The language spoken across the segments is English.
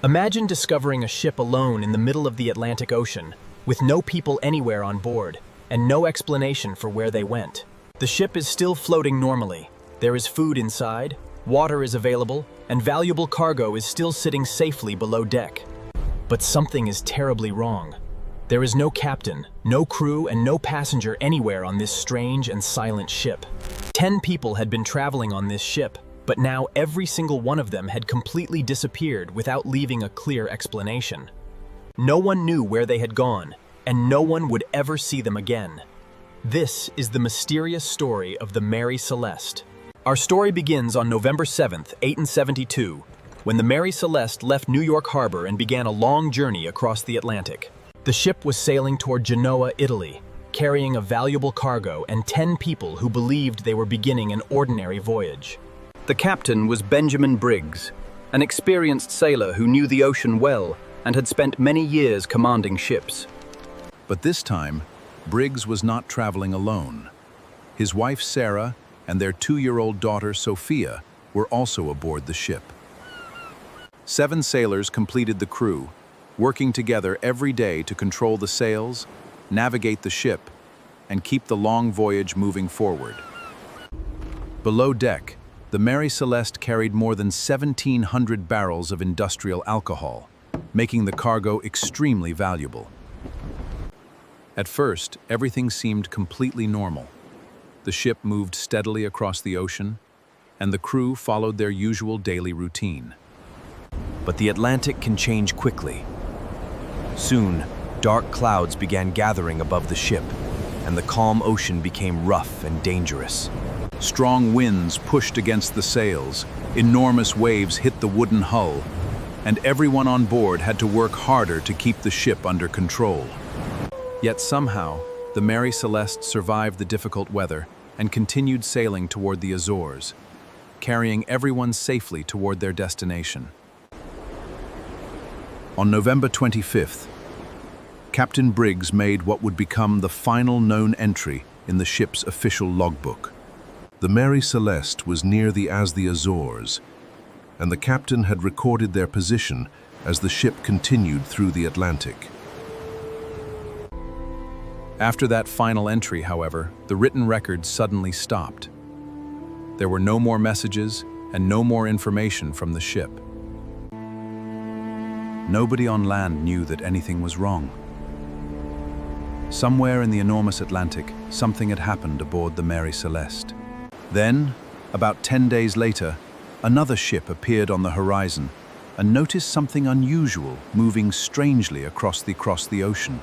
Imagine discovering a ship alone in the middle of the Atlantic Ocean, with no people anywhere on board, and no explanation for where they went. The ship is still floating normally. There is food inside, water is available, and valuable cargo is still sitting safely below deck. But something is terribly wrong. There is no captain, no crew, and no passenger anywhere on this strange and silent ship. 10 people had been traveling on this ship, but now every single one of them had completely disappeared without leaving a clear explanation. No one knew where they had gone, and no one would ever see them again. This is the mysterious story of the Mary Celeste. Our story begins on November 7th, 1872, when the Mary Celeste left New York Harbor and began a long journey across the Atlantic. The ship was sailing toward Genoa, Italy, carrying a valuable cargo and 10 people who believed they were beginning an ordinary voyage. The captain was Benjamin Briggs, an experienced sailor who knew the ocean well and had spent many years commanding ships. But this time, Briggs was not traveling alone. His wife Sarah and their 2-year-old daughter Sophia were also aboard the ship. 7 sailors completed the crew, working together every day to control the sails, navigate the ship, and keep the long voyage moving forward. Below deck, the Mary Celeste carried more than 1,700 barrels of industrial alcohol, making the cargo extremely valuable. At first, everything seemed completely normal. The ship moved steadily across the ocean, and the crew followed their usual daily routine. But the Atlantic can change quickly. Soon, dark clouds began gathering above the ship, and the calm ocean became rough and dangerous. Strong winds pushed against the sails, enormous waves hit the wooden hull, and everyone on board had to work harder to keep the ship under control. Yet somehow, the Mary Celeste survived the difficult weather and continued sailing toward the Azores, carrying everyone safely toward their destination. On November 25th, Captain Briggs made what would become the final known entry in the ship's official logbook. The Mary Celeste was near the Azores, and the captain had recorded their position as the ship continued through the Atlantic. After that final entry, however, the written record suddenly stopped. There were no more messages and no more information from the ship. Nobody on land knew that anything was wrong. Somewhere in the enormous Atlantic, something had happened aboard the Mary Celeste. Then, about 10 days later, another ship appeared on the horizon and noticed something unusual moving strangely across the ocean.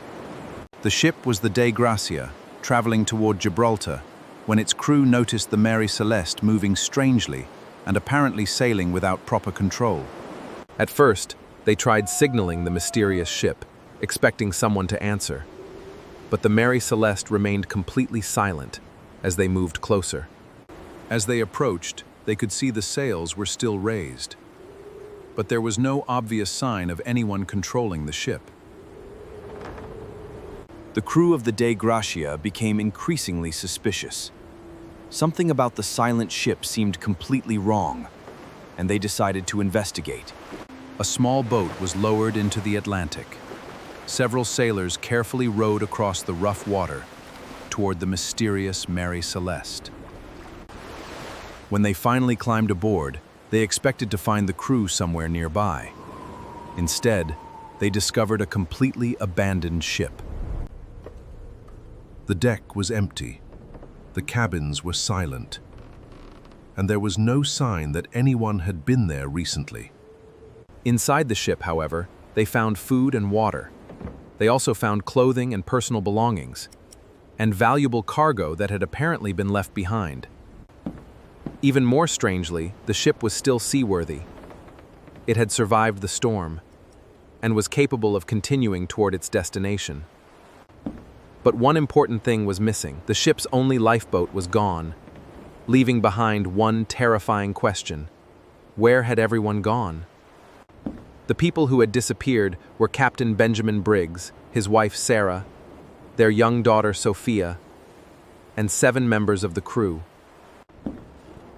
The ship was the Dei Gracia, traveling toward Gibraltar, when its crew noticed the Mary Celeste moving strangely and apparently sailing without proper control. At first, they tried signaling the mysterious ship, expecting someone to answer. But the Mary Celeste remained completely silent as they moved closer. As they approached, they could see the sails were still raised. But there was no obvious sign of anyone controlling the ship. The crew of the Dei Gracia became increasingly suspicious. Something about the silent ship seemed completely wrong, and they decided to investigate. A small boat was lowered into the Atlantic. Several sailors carefully rowed across the rough water toward the mysterious Mary Celeste. When they finally climbed aboard, they expected to find the crew somewhere nearby. Instead, they discovered a completely abandoned ship. The deck was empty, the cabins were silent, and there was no sign that anyone had been there recently. Inside the ship, however, they found food and water. They also found clothing and personal belongings, and valuable cargo that had apparently been left behind. Even more strangely, the ship was still seaworthy. It had survived the storm, and was capable of continuing toward its destination. But one important thing was missing. The ship's only lifeboat was gone, leaving behind one terrifying question. Where had everyone gone? The people who had disappeared were Captain Benjamin Briggs, his wife Sarah, their young daughter Sophia, and 7 members of the crew.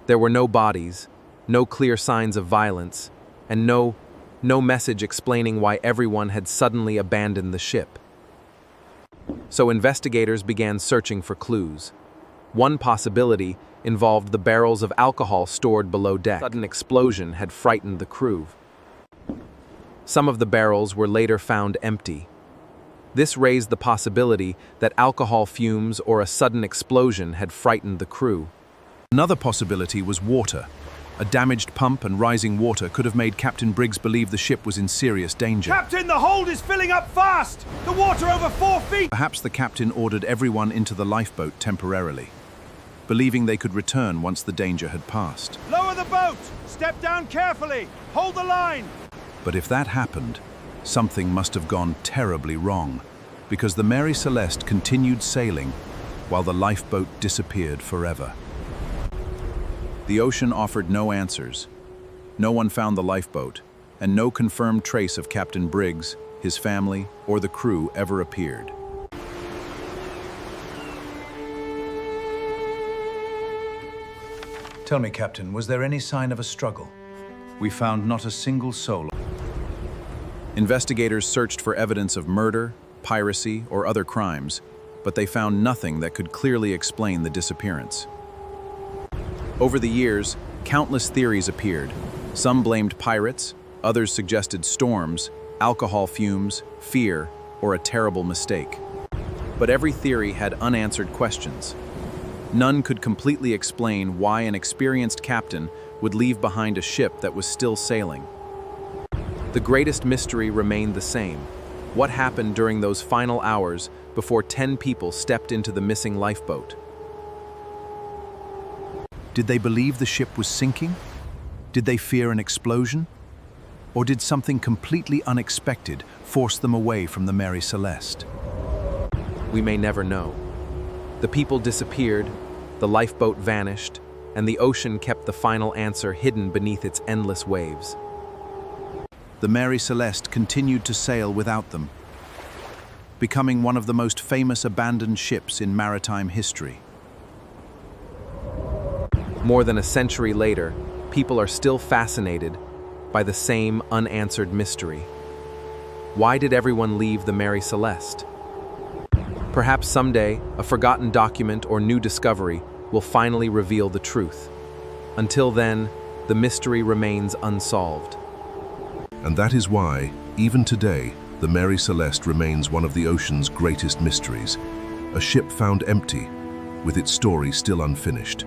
There were no bodies, no clear signs of violence, and no no message explaining why everyone had suddenly abandoned the ship. So investigators began searching for clues. One possibility involved the barrels of alcohol stored below deck. A sudden explosion had frightened the crew. Some of the barrels were later found empty. This raised the possibility that alcohol fumes or a sudden explosion had frightened the crew. Another possibility was water. A damaged pump and rising water could have made Captain Briggs believe the ship was in serious danger. Captain, the hold is filling up fast! The water over 4 feet! Perhaps the captain ordered everyone into the lifeboat temporarily, believing they could return once the danger had passed. Lower the boat! Step down carefully! Hold the line! But if that happened, something must have gone terribly wrong, because the Mary Celeste continued sailing while the lifeboat disappeared forever. The ocean offered no answers. No one found the lifeboat, and no confirmed trace of Captain Briggs, his family, or the crew ever appeared. Tell me, Captain, was there any sign of a struggle? We found not a single soul. Investigators searched for evidence of murder, piracy, or other crimes, but they found nothing that could clearly explain the disappearance. Over the years, countless theories appeared. Some blamed pirates, others suggested storms, alcohol fumes, fear, or a terrible mistake. But every theory had unanswered questions. None could completely explain why an experienced captain would leave behind a ship that was still sailing. The greatest mystery remained the same. What happened during those final hours before 10 people stepped into the missing lifeboat? Did they believe the ship was sinking? Did they fear an explosion? Or did something completely unexpected force them away from the Mary Celeste? We may never know. The people disappeared, the lifeboat vanished, and the ocean kept the final answer hidden beneath its endless waves. The Mary Celeste continued to sail without them, becoming one of the most famous abandoned ships in maritime history. More than a century later, people are still fascinated by the same unanswered mystery. Why did everyone leave the Mary Celeste? Perhaps someday, a forgotten document or new discovery will finally reveal the truth. Until then, the mystery remains unsolved. And that is why, even today, the Mary Celeste remains one of the ocean's greatest mysteries, a ship found empty, with its story still unfinished.